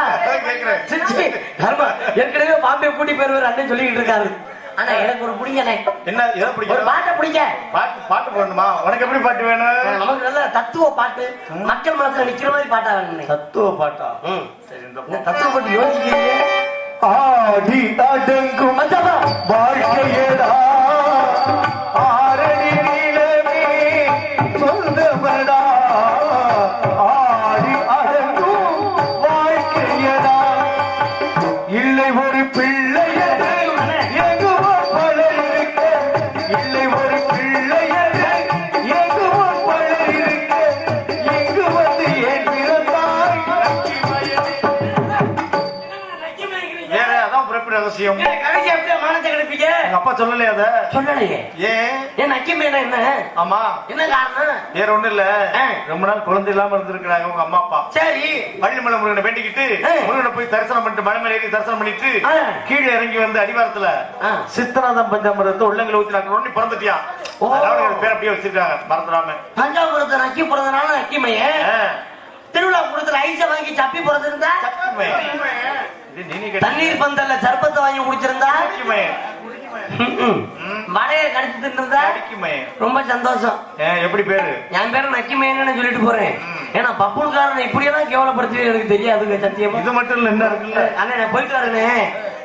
ஏற்கனவே பாம்பே கூட்டி போயிருவாரு அண்ணன் சொல்லிக்கிட்டு இருக்காரு. ஆனா எனக்கு ஒரு பிடிக்கண்ணே. என்ன எதை பிடிக்கும்? ஒரு பாட்டை பிடிக்க. பாட்டு போடணுமா? உனக்கு எப்படி பாட்டு வேணும்? நமக்கு நல்ல தத்துவ பாட்டு, மக்கள் மனசுல நிக்கிற மாதிரி பாட்டா வேணும். தத்துவ பாட்டா? சரி, இந்த தத்துவ பாட்டு யோசிக்கிறீங்க. ஆடி அடங்கும் வாழ்க்கையடா ஆரணி நீளமே சொந்தமடா, ஆடி அடங்கும் வாழ்க்கையடா, இல்லை ஒரு பிள்ளையது எங்குவோ பலர் இருக்க, இல்லை ஒரு பிள்ளையது எங்குவோ பலர் இருக்க, இங்கு வந்து ஏன் பிறந்தாய் வேற அதான் பிறப்பு ரகசியம். அப்பா சொல்லலையா? அத சொல்லலையே. ஏன் நக்கிமே என்ன? ஆமா, என்ன காரணம்? வேற ஒண்ணு இல்ல, ரொம்ப நாள் குழந்தை இல்லாம இருந்திருக்கிறாங்க உங்க அம்மா அப்பா. சரி, பள்ளிமலை முருகனை வேண்டிக்கிட்டு முருகனை போய் தரிசனம் பண்ணிட்டு மலை மேல ஏறி தரிசனம் பண்ணிட்டு கீழே இறங்கி வந்து அடிவாரத்துல சித்தநாதம் பஞ்சாமிரத்தை உள்ளங்களை ஊத்தினாங்க. உடனே பிறந்துட்டியா? பேர் அப்படியே வச்சிருக்காங்க, மறந்துடாம. பஞ்சாமிரத்தை நக்கி பிறந்தனால நக்கிமைய, திருவிழா கூடத்துல ஐச வாங்கி சப்பி பிறந்திருந்தா தண்ணீர் பந்தல்ல சர்பத்தை வாங்கி குடிச்சிருந்தா வடையை கடிச்சு தின்னுதா ரொம்ப சந்தோஷம். எப்படி பேரு? என் பேரு நக்கிமேன்னு சொல்லிட்டு போறேன். ஏன்னா பப்புனுக்காரன் இப்படியெல்லாம் கேவலப்படுத்தி எனக்கு தெரியாதுங்க சத்தியமா. இது மட்டும் இல்ல, என்ன இருக்குல்ல? அண்ணா நான் போயிட்டு வரேனே,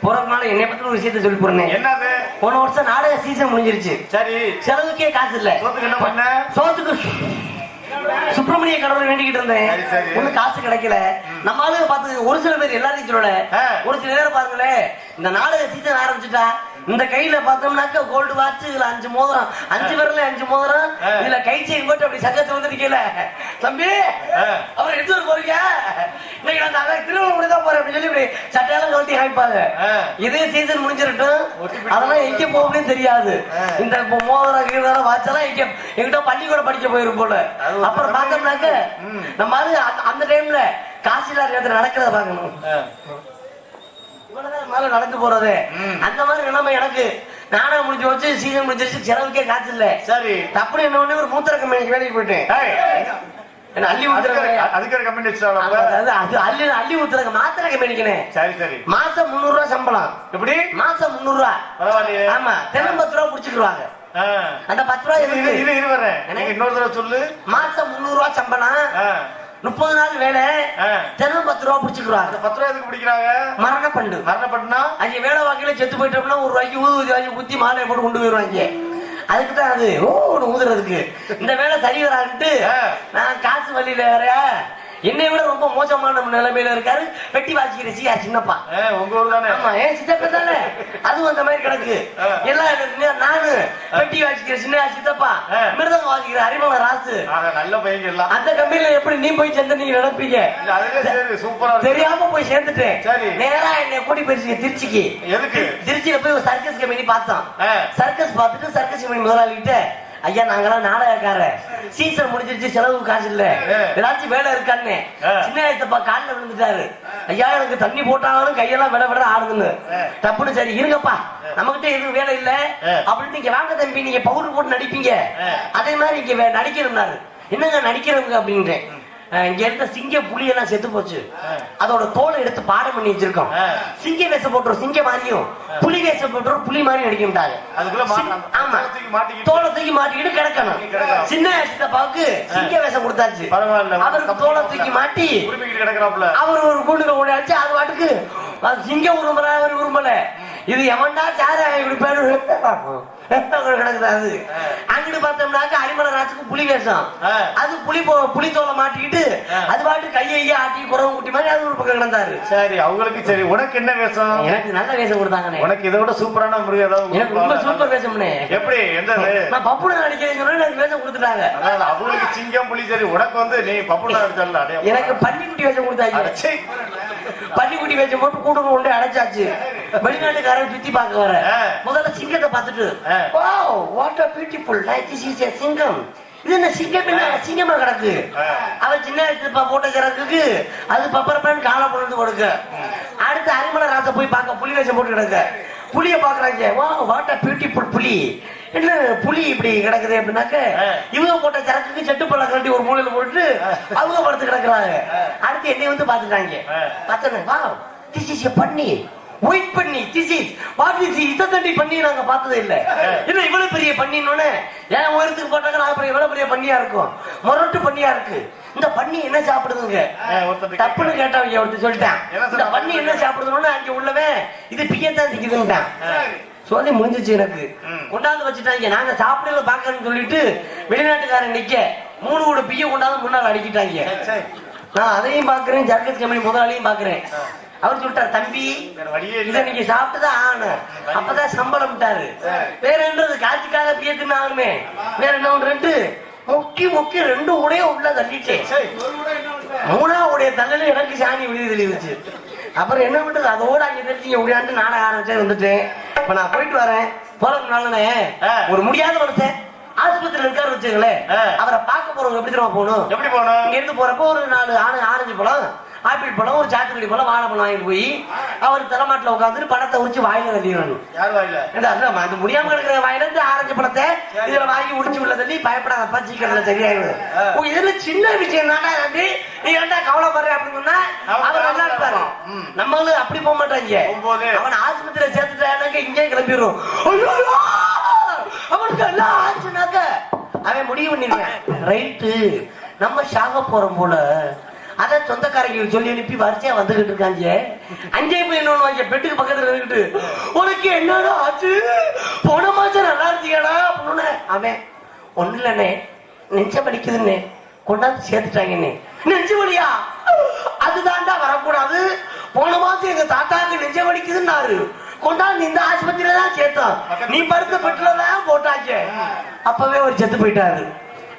போறதுனால என்னை பத்தி ஒரு விஷயத்த சொல்லி போறேன். என்னது? போன வருஷம் நாடக சீசன் முடிஞ்சிருச்சு. சரி, செலவுக்கே காசு இல்ல. சோத்துக்கு என்ன பண்ண? சோத்துக்கு சுப்பிரமணிய கடவுளை வேண்டிக்கிட்டு இருந்தேன். ஒண்ணு காசு கிடைக்கல. நம்ம ஆளுங்க பார்த்து ஒரு சில பேர் எல்லாரையும் சொல்லல, ஒரு சில பேரை பாருங்களேன் இந்த நாடக சீசன் ஆரம்பிச்சுட்டா இந்த கையில பார்த்தோம்னாக்க கோல்டு வாட்ச், இதுல 5 மோதிரம், 5 விரல்ல 5 மோதிரம், இதுல கை செயின் போட்டு அப்படி சங்கத்து வந்துருக்கீல தம்பி, அவர் எடுத்து போறீங்க இன்னைக்கு நான் அதான் திருவண்ணாமலை தான் போறேன் அப்படின்னு சொல்லி இப்படி சட்டையெல்லாம் கழட்டி காமிப்பாங்க. இதே சீசன் முடிஞ்சிருட்டும், அதெல்லாம் எங்க போகணும்னு தெரியாது. இந்த மோதிரம் கீழெல்லாம் வாட்செல்லாம் எங்கிட்ட பள்ளிக்கூட படிக்க போயிரும் போல. அப்புறம் பார்த்தோம்னாக்க நம்ம அந்த டைம்ல காசிலா இடத்துல நடக்கிறத பாக்கணும். மேல நடந்து போறது அந்த மாதிரி நிலைமை எனக்கு. நானும் முடிஞ்சு வச்சு சீசன் முடிஞ்சிருச்சு, செலவுக்கே காசு இல்ல. சரி தப்பு என்ன ஒண்ணு ஒரு மூத்திர கம்பெனிக்கு வேலைக்கு போயிட்டேன். அள்ளி அள்ளி ஊத்துறங்க மாத்திரை கம்பெனிக்குனே. சரி சரி மாசம் 300 ரூபாய் சம்பளம். எப்படி மாசம் 300 ரூபாய்? ஆமா தென்னம் 10 ரூபாய் புடிச்சுக்குவாங்க. அந்த 10 ரூபாய் இன்னொரு தடவை சொல்லு. மாசம் 300 ரூபாய் சம்பளம், 30 நாள் வேலை, தினம் 10 ரூபாய் பிடிச்சுக்கிறாங்க. 10 ரூபாய் எதுக்கு பிடிக்கிறாங்க? மரண பண்டு. மரண பண்டுனா அங்க வேலை வாக்கில செத்து போயிட்டோம்னா 1 ரூபாய்க்கு ஊதி வாங்கி குத்தி மாலையை போட்டு கொண்டு போயிருவாங்க. அதுக்குதான் அது ஊதுறதுக்கு. இந்த வேலை சரி வரான்ட்டு நான் காசு வழியில வேற என்னை விட ரொம்ப மோசமான நிலைமையில இருக்காரு வெட்டி வாசிக்கிற சியா சின்னப்பா. உங்க ஊர் தானே? ஆமா ஏன் சித்தப்பா தானே, அதுவும் அந்த மாதிரி கிடக்கு. எல்லாம் நானு வெட்டி வாசிக்கிற சின்ன சித்தப்பா, மிருதங்க வாசிக்கிற அறிமுக ராசு, நல்ல பையன் எல்லாம். அந்த கம்பெனில எப்படி நீ போய் சேர்ந்து நீங்க நினைப்பீங்க? தெரியாம போய் சேர்ந்துட்டேன். நேரா என்னை கூட்டி போயிருச்சு திருச்சிக்கு. எதுக்கு? திருச்சியில போய் ஒரு சர்க்கஸ் கம்பெனி பார்த்தோம். சர்க்கஸ் பார்த்துட்டு சர்க்கஸ் கம்பெனி முதலாளிகிட்ட, ஐயா நாங்கெல்லாம் நாடகக்கார, சீசன் முடிஞ்சிருச்சு, செலவு காசு இல்ல, ஏதாச்சும் வேலை இருக்கான்னு. சின்ன வயசப்பா காலில் விழுந்துட்டாரு. ஐயா எனக்கு தண்ணி போட்டாலும் கையெல்லாம் விட விட ஆடுதுன்னு. தப்புன்னு சரி இருங்கப்பா, நம்மகிட்ட எதுவும் வேலை இல்ல அப்படின்னு நீங்க வாங்க தம்பி, நீங்க பவுடர் போட்டு நடிப்பீங்க, அதே மாதிரி இங்க நடிக்கிறோம்னாரு. என்னங்க நடிக்கிறவங்க அப்படின்றேன். இங்க இருந்த சிங்க புலி எல்லாம் செத்து போச்சு, அதோட தோலை எடுத்து பாடம் பண்ணி வச்சிருக்கோம். சிங்க வேஷம் போட்டுரும் சிங்க மாதிரியும், புலி வேஷம் போட்டுரும் புலி மாதிரி நடிக்கின்றாங்க. ஆமா தோலை தூக்கி மாட்டிக்கிட்டு கிடக்கணும். சின்ன சித்தப்பாவுக்கு சிங்க வேஷம் கொடுத்தாச்சு, அவருக்கு தோலை தூக்கி மாட்டி அவர் ஒரு கூண்டுல ஓடியாச்சு. அது பாட்டுக்கு சிங்க உருமல, அவர் உருமல. இது எவன்டா சார குடிப்பாரு கிடக்குது. அங்கிட்டு பார்த்தோம்னாக்க அரிமலை ராசுக்கு புலி வேஷம், அது புலி தோலை மாட்டிக்கிட்டு அது பாட்டு கையை ஆட்டி குறவு குட்டி மாதிரி அது ஒரு பக்கம் கிடந்தாரு. சரி அவங்களுக்கு சரி. உனக்கு என்ன வேஷம்? எனக்கு நல்ல வேஷம் கொடுத்தாங்க. உனக்கு இதை விட சூப்பரான முருகன் ஏதாவது? எனக்கு ரொம்ப சூப்பர் வேஷம்னே. எப்படி எந்த? நான் பப்புட நடிக்கிறேன் எனக்கு வேஷம் கொடுத்துட்டாங்க. அவங்களுக்கு சிங்கம் புலி சரி, உனக்கு வந்து நீ பப்புட நடிச்சல. எனக்கு பன்னிக்குட்டி வேஷம் கொடுத்தாங்க. பன்னிக்குட்டி வேஷம் போட்டு கூட்டு கொண்டு அடைச்சாச்சு. வெளிநாட்டுக்காரன் சுத்தி பார்க்க வர முதல்ல சிங்கத்தை பார்த்துட்டு, wow what a beautiful like this is a சிங்கம். இது என்ன சிங்கம்? என்ன சிங்கமா கிடக்கு. அவன் சின்ன போட்ட கிடக்கு, அது பப்பரப்பன்னு காலை போட்டு கொடுக்க. அடுத்து அரிமலை ராசை போய் பார்க்க புலி வேஷம் போட்டு கிடக்க. புலிய பாக்குறாங்க, வா வாட் a beautiful புலி. என்ன புலி இப்படி கிடக்குது அப்படின்னாக்க, இவங்க போட்ட சரக்குக்கு செட்டு பழம் கட்டி ஒரு மூலையில போட்டு அவங்க படுத்து கிடக்குறாங்க. அடுத்து என்னை வந்து பாத்துட்டாங்க. பார்த்தேன், வா this is a பன்னி, ஒயிட் பண்ணி, திஸ் இஸ் வாட் இஸ் இத தண்டி பண்ணி நாங்க பார்த்ததே இல்ல. என்ன இவ்வளவு பெரிய பண்ணினோனே ஏன் உயரத்துக்கு போட்டாங்க, நான் இவ்வளவு பெரிய பண்ணியா இருக்கும், மொரட்டு பண்ணியா இருக்கு. இந்த பண்ணி என்ன சாப்பிடுதுங்க தப்புன்னு கேட்டவங்க ஒருத்தர் சொல்லிட்டான். இந்த பண்ணி என்ன சாப்பிடுதுன்னு அங்க உள்ளவன் இது பியத்தான் திக்குதுன்ட்டான். சோதனை முடிஞ்சிச்சு. எனக்கு கொண்டாந்து வச்சுட்டாங்க. நாங்க சாப்பிடல பாக்கணும்னு சொல்லிட்டு வெளிநாட்டுக்காரன் நிக்க 3 கூட பிய கொண்டாந்து முன்னாள் அடிக்கிட்டாங்க. நான் அதையும் பாக்குறேன், சர்க்கஸ் கம்பெனி முதலாளியும் பாக்குறேன். அவர் சொல்லிட்டார், தம்பி இதை நீங்க சாப்பிட்டுதான் ஆகணும், அப்பதான் சம்பளம் விட்டாரு. வேற என்னது காட்சிக்காக பியத்துன்னு ஆகணுமே, வேற என்ன ஒன்று முக்கி முக்கி 2 உடைய உள்ள தள்ளிட்டேன். 3ஆவது உடைய தள்ளல எனக்கு சாணி விழுது தெளிவுச்சு. அப்புறம் என்ன பண்றது, அதோட அங்க தெரிஞ்சு உடையாண்டு நாடக ஆரம்பிச்சே வந்துட்டேன். இப்ப நான் போயிட்டு வரேன். போறதுனாலனே ஒரு முடியாத மனுஷன் ஆஸ்பத்திரியில இருக்காரு வச்சுங்களேன், அவரை பார்க்க போறவங்க எப்படி தெரியுமா போகணும்? எப்படி போகணும்? இங்க இருந்து போறப்போ ஒரு 4 ஆரஞ்சு பழம், ஆப்பிள் பழம், ஒரு சாத்துக்குடி பழம், வாழைப்பழம் வாங்கிட்டு போய் அவர் தலைமாட்டில் உட்காந்துட்டு பழத்தை உரிச்சு வாயில தள்ளிடணும். யார் வாயில? அது முடியாம கிடக்கிற வாயில இருந்து ஆரஞ்சு பழத்தை இதுல வாங்கி உரிச்சு உள்ள தள்ளி பயப்படாதப்பா சீக்கிரத்துல சரியாயிடும். இதுல சின்ன விஷயம் தானே, நீ ஏன்டா கவலைப்படுற அப்படின்னு சொன்னா அவர் நல்லா இருப்பாரு. நம்மளும் அப்படி போக மாட்டாங்க. அவன் ஆஸ்பத்திரியில சேர்த்துட்டாங்க, இங்கே கிளம்பிடுறோம். அவனுக்கு எல்லாம் ஆச்சுனாக்க அவன் முடிவு பண்ணிடுவேன், ரைட்டு நம்ம சாக போறோம் போல. அத சொந்தக்காரங்க சொல்லி அனுப்பி வரிசையா வந்துகிட்டு இருக்காங்க. அஞ்சே போய் என்ன பெட்டுக்கு பக்கத்துல இருந்துட்டு, உனக்கு என்னடா ஆச்சு, போன மாசம் நல்லா இருந்தீங்கடா அப்படின்னு. அவன் ஒண்ணு இல்லண்ணே, நெஞ்ச வலிக்குதுன்னு கொண்டாந்து சேர்த்துட்டாங்கன்னு. நெஞ்சு வலியா? அதுதான்டா வரக்கூடாது. போன மாசம் எங்க தாத்தாக்கு நெஞ்ச வலிக்குதுன்னாரு, கொண்டாந்து இந்த ஆஸ்பத்திரியில தான் சேர்த்தோம். நீ படுத்த பெட்ல தான் போட்டாச்சு. அப்பவே ஒரு செத்து போயிட்டாரு.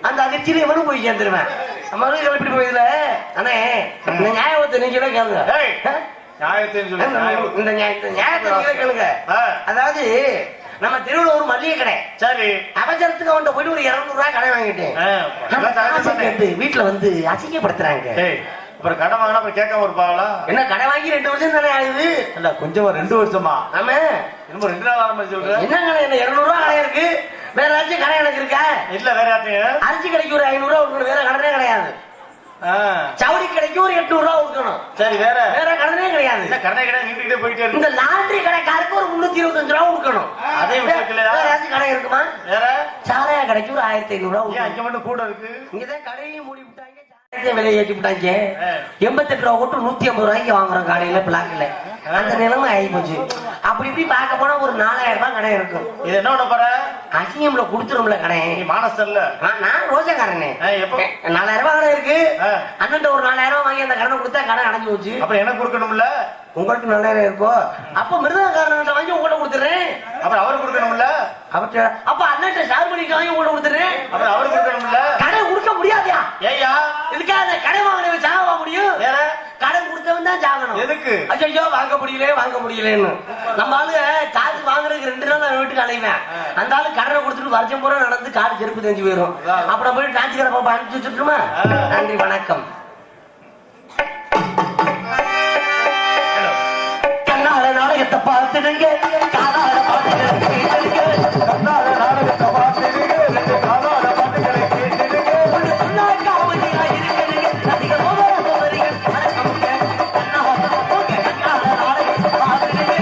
அந்த அதிர்ச்சியில இவனும் போய் சேர்ந்துருவேன். நம்ம எப்படி போயிடல அண்ணே. இந்த நியாயத்தை நீங்களே கேளுங்க. இந்த நியாயத்தை நீங்களே கேளுங்க. அதாவது நம்ம தெருவில் ஒரு மளிகை கடை. சரி, அவசரத்துக்கு அவன் போயிட்டு ஒரு 200 ரூபாய் கடை வாங்கிட்டேன். வீட்டுல வந்து அசிங்கப்படுத்துறாங்க. அப்புறம் கடை வாங்கினா அப்புறம் கேட்காம இருப்பாங்களா? என்ன கடை வாங்கி 2 வருஷம் தானே ஆகுது? இல்ல கொஞ்சமா 2 வருஷமா? ஆமா, இன்னும் 2 நாள் ஆரம்பிச்சு சொல்றேன். என்ன கடை? என்ன 200 ரூபாய் கடை இருக்கு? வேற ஏதாச்சும் கடை எனக்கு இருக்கா? இல்ல, வேற யார்ட்டையும் அரிசி கடைக்கு ஒரு 500 ரூபாய் கொடுக்கணும். வேற கடனே கிடையாது. சவுடி கடைக்கு ஒரு 800 ரூபாய் கொடுக்கணும். சரி, வேற வேற கடனே கிடையாது. கடனை கடை நீங்கிட்டே போயிட்டே இருக்கு. இந்த லாண்டரி கடைக்காருக்கு ஒரு 325 ரூபாய் கொடுக்கணும். அதே வேற ஏதாச்சும் கடை இருக்குமா? வேற சாராய கடைக்கு ஒரு 1500 ரூபாய். அங்க மட்டும் கூட இருக்கு. இங்கதான் கடையும் மூடி விட்டாங்க, விலையை ஏற்றி விட்டாங்க. 88 ரூபா போட்டு 150 ரூபாய்க்கு வாங்குறோம் காலையில பிளாக்ல. அந்த நிலைமை ஆகி போச்சு. அப்படி இப்படி பார்க்க போனா ஒரு 4000 ரூபாய் கடை இருக்கும். இது என்ன பண்ண போற? அசிங்கம்ல குடுத்துரும்ல கடை. மானஸ்தல்ல நான் ரோஜக்காரனே. 4000 ரூபாய் கடை இருக்கு. அண்ணன் ஒரு 4000 ரூபாய் வாங்கி அந்த கடனை கொடுத்தா கடை அடைஞ்சு போச்சு. அப்புறம் எனக்கு கொடுக்கணும்ல. உங்களுக்கு 4000 இருக்கோ? அப்ப மிருதகாரன் வாங்கி உங்கள்ட்ட கொடுத்துறேன். அப்புறம் அவரு கொடுக்கணும்ல. அப்ப அண்ணன் சார்படிக்கு வாங்கி உங்கள்ட்ட கொடுத்துறேன். அப்புறம் அவரு கொடுக்கணும்ல. கடை கொடுக்க முடியாதியா? ஏயா இதுக்கா அந்த கடை வாங்கினவன் சாக முடியும்? வேற கடை கொடுத்தவன் தான் சாகணும். எதுக்கு? ஐயோ வாங்க முடியலன்னு நம்ம ஆளு காசு வாங்குறதுக்கு 2 நாள் நான் வீட்டுக்கு அலைவேன். அந்த ஆளு கடனை கொடுத்துட்டு வருஷம் பூரா நடந்து காடு செருப்பு தெரிஞ்சு போயிடும். அப்புறம் போய் டான்ஸ்கார பாப்பா அனுப்பிச்சு வச்சுட்டுமா? நன்றி, வணக்கம். கண்ணால நாடகத்தை பார்த்துடுங்க, காதால பாட்டுகளை கேட்டுடுங்க. கண்ணால நாடகத்தை பார்த்துடுங்க, காதால பாட்டுகளை கேட்டுடுங்க. ஒரு சொன்னா காவலியா இருக்குதுங்க, அதிக சோதரிகள் வணக்கமுங்க. கண்ணால நாடகத்தை பார்த்துடுங்க.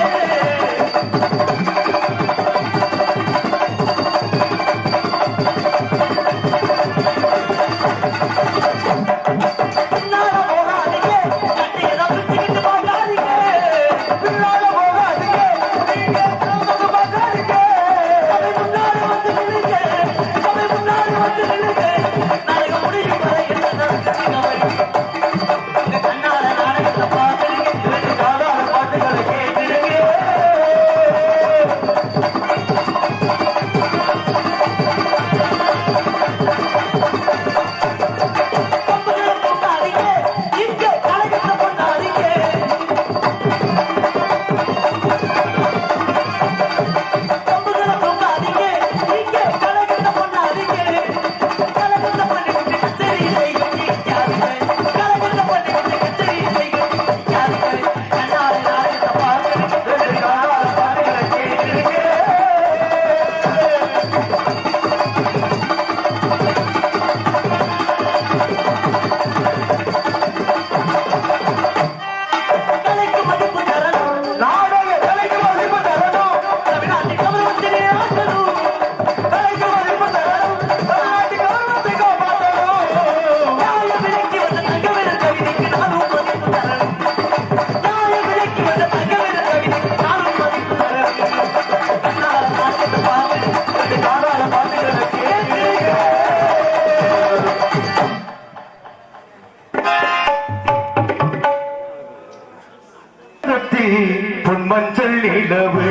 பொன்மஞ்சள் நிலவு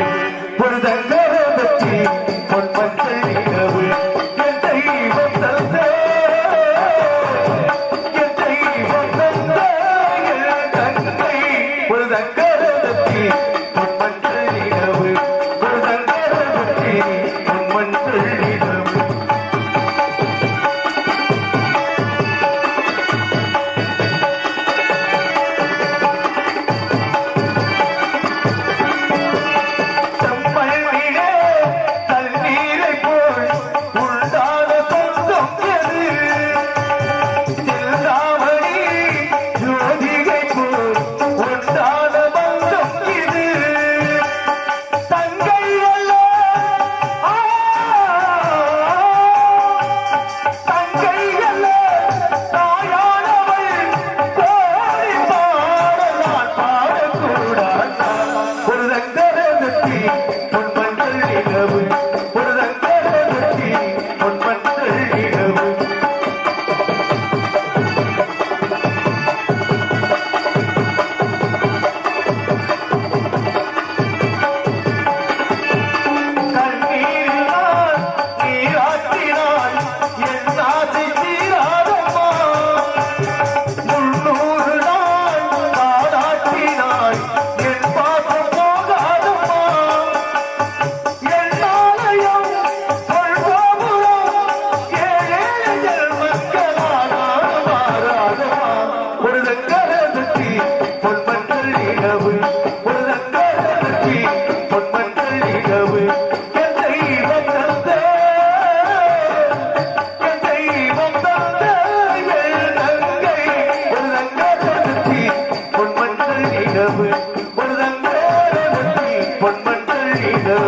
ஒரு தங்கரத்தி பொன்மஞ்சள் நிலவு என் தெய்வம் தந்த தங்கை ஒரு தங்கரத்தி பொன்மஞ்சள் நிலவு ஒரு தங்கரத்தி பொன்மஞ்சள் நிலவு. செம்மணி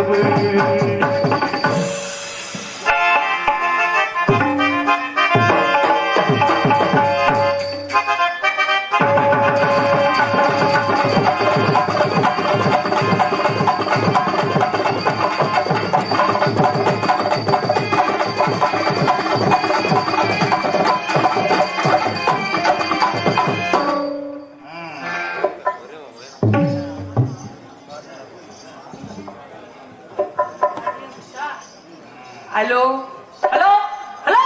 உறவு ஹலோ ஹலோ ஹலோ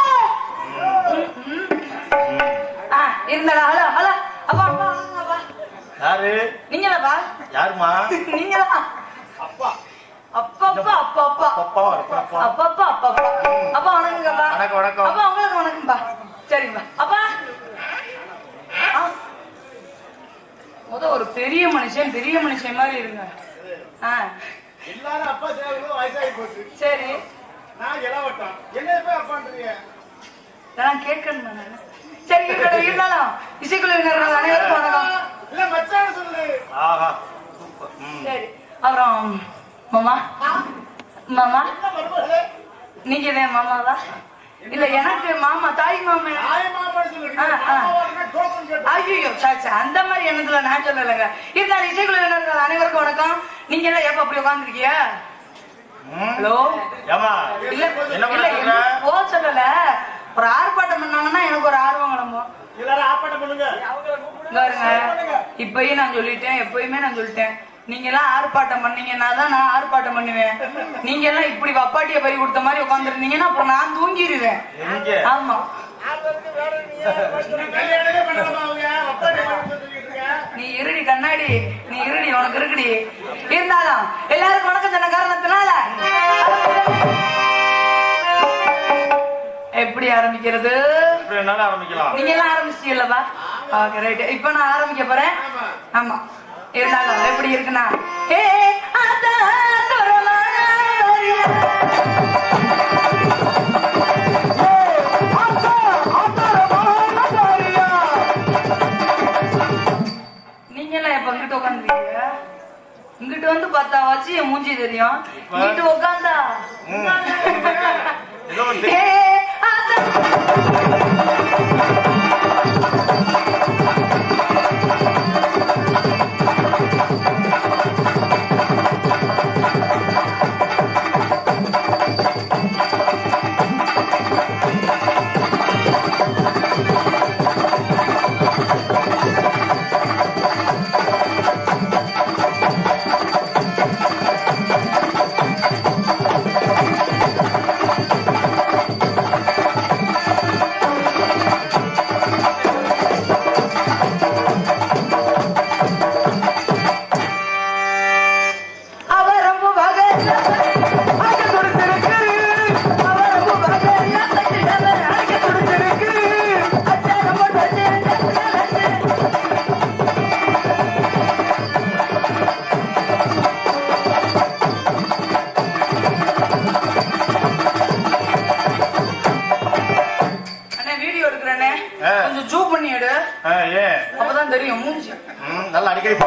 இருந்தாடா ஹலோ ஹலோ அப்பா அப்பா அப்பா யாரு நீங்களாப்பா யாருமா நீங்களா அப்பா அப்பப்பா அப்பப்பா அப்பா அப்பா அப்பப்பா அப்பப்பா அப்பா வணக்கங்கப்பா வணக்கம், வணக்கம். அப்பா உங்களுக்கு வணக்கம்பா சரிங்கப்பா அப்பா ஒரு பெரிய மனுஷன் மாதிரி இருங்க எல்லாரும் அப்பா சேவலும் வயசாகி போச்சு சரி நான் இளவட்டம் என்ன போய் அப்பான்றீங்க நான் கேட்கணுமா நானு சரி இருந்தாலும் இசைக்குழுவினர் அனைவருக்கும் வணக்கம் இல்ல மச்சான் சொல்லு ஆஹா சரி அப்புறம் மாமா மாமா நீங்க தான் மாமாவா இல்ல எனக்கு மாமா தாய் மாமா ஐயோ சாச்சா அந்த மாதிரி எண்ணத்துல நான் சொல்லலைங்க இருந்தாலும் இசைக்குழுவினர் அனைவருக்கும் வணக்கம் நீங்க எல்லாம் எப்ப அப்படி உட்காந்துருக்கிய ஹலோ இல்ல இல்ல போ சொல்லல ஒரு ஆர்ப்பாட்டம் பண்ணாங்கன்னா எனக்கு ஒரு ஆர்வம் கிளம்பும் இப்பயும் நான் சொல்லிட்டேன் எப்பயுமே நான் சொல்லிட்டேன் நீங்க எல்லாம் ஆர்ப்பாட்டம் பண்ணீங்கன்னா தான் நான் ஆர்ப்பாட்டம் பண்ணுவேன் நீங்க எல்லாம் இப்படி வப்பாட்டிய பறி கொடுத்த மாதிரி உட்காந்துருந்தீங்கன்னா அப்புறம் நான் தூங்கிடுவேன் ஆமா நீ இருடி கண்ணாடி நீ இருடி உனக்கு இருக்குடி இருந்தாலும் எல்லாருக்கும் வணக்கம் சொன்ன காரணத்தினால எப்படி ஆரம்பிக்கிறது நீங்க எல்லாம் ஆரம்பிச்சீங்கல்லவா ஓகே ரைட் இப்ப நான் ஆரம்பிக்க போறேன் ஆமா இருந்தாலும் எப்படி இருக்குன்னா ஏ நீங்க எல்லாம் எப்ப இங்கிட்டு உட்காந்துருக்கீங்க இங்கிட்டு வந்து பார்த்தா வச்சு என் மூஞ்சி தெரியும் இங்கிட்டு உட்காந்தா கொஞ்சம் ஜூம் பண்ணி எடு அப்பதான் தெரியும் மூஞ்சி நல்லா அடிக்கடி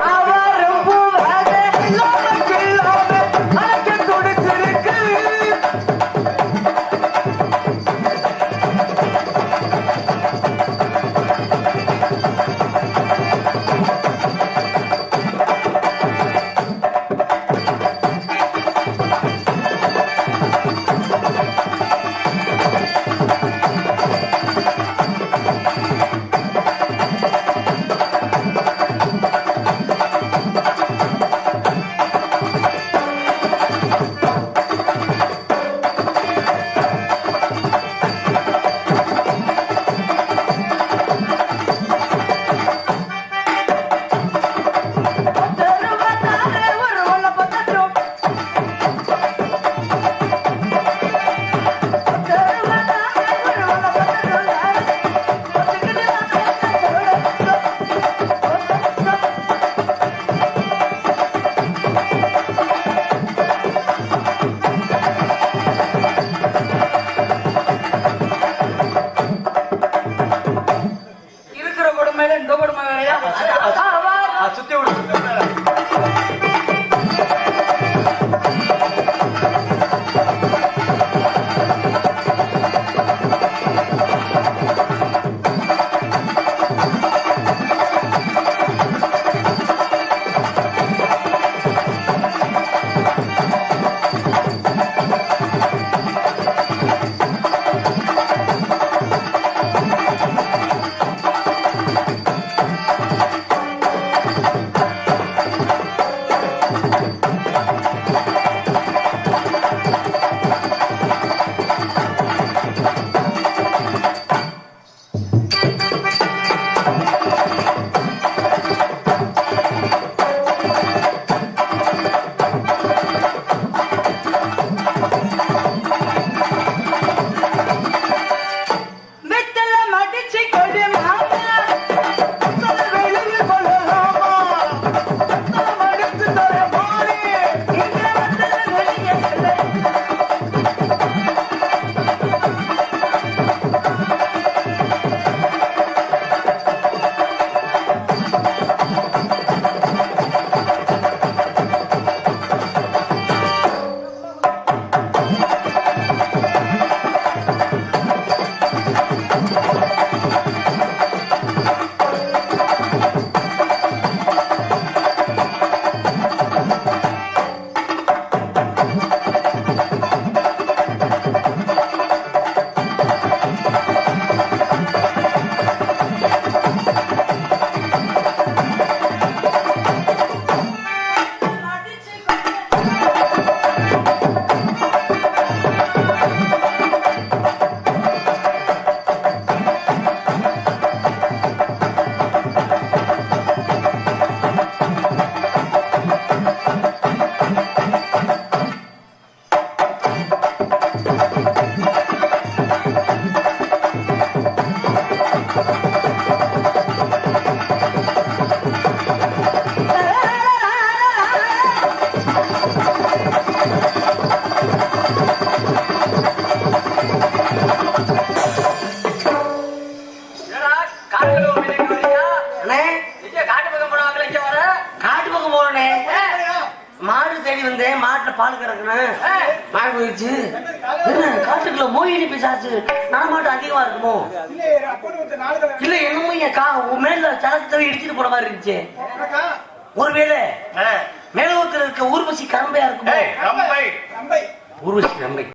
அண்ணே காட்டு பக்கம் போனவாங்களே இங்க வர காட்டு பக்கம் போறனே மாடு தேடி வந்தேன். மாட்டுல பால் கறக்கணும். மாடு போயிடுச்சு. என்ன காட்டுக்குள்ள மோகினி பிசாச்சு நடமாட்டம் அதிகமா இருக்குமோ? இல்ல என்னமோ என் மேல சரக்கு தவி இடிச்சிட்டு போன மாதிரி இருந்துச்சு. ஒருவேளை மேலோத்துல இருக்க ஊர்வசி கரம்பையா இருக்குமோ? ஊர்வசி கரம்பை